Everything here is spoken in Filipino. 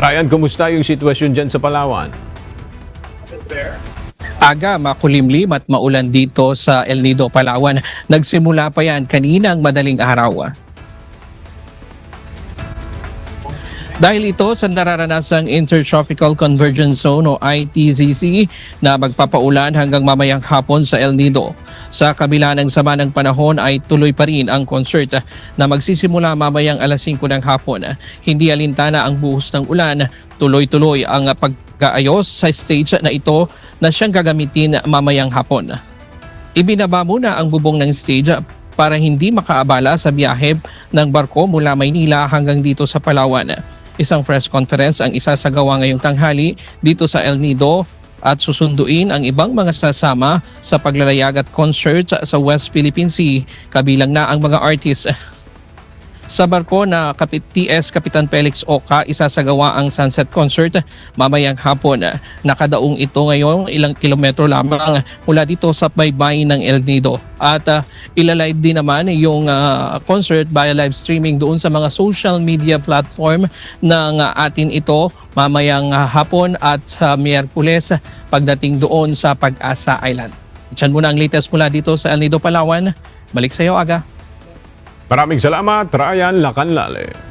Ryan, kumusta yung sitwasyon dyan sa Palawan? Aga, makulimlim at maulan dito sa El Nido, Palawan. Nagsimula pa yan kaninang madaling araw. Dahil ito sa nararanasang Intertropical Convergence Zone o ITCZ na magpapaulan hanggang mamayang hapon sa El Nido. Sa kabila ng sama ng panahon ay tuloy pa rin ang concert na magsisimula mamayang alas 5 ng hapon. Hindi alintana ang buhos ng ulan, tuloy-tuloy ang pag-aayos sa stage na ito na siyang gagamitin mamayang hapon. Ibinaba muna ang bubong ng stage para hindi makaabala sa biyahe ng barko mula Maynila hanggang dito sa Palawan. Isang press conference ang isasagawa ngayong tanghali dito sa El Nido at susunduin ang ibang mga sasama sa paglalayag at concert sa West Philippine Sea, kabilang na ang mga artists. Sa barko na TS Kapitan Felix Oca, isasagawa ang sunset concert mamayang hapon. Nakadaong ito ngayon ilang kilometro lamang mula dito sa baybayin ng El Nido. At ilalive din naman yung concert via live streaming doon sa mga social media platform ng atin ito mamayang hapon at Miyerkules pagdating doon sa Pag-asa Island. Diyan muna ang latest mula dito sa El Nido, Palawan. Balik sa iyo, Aga. Maraming salamat, Ryan Lacanlale.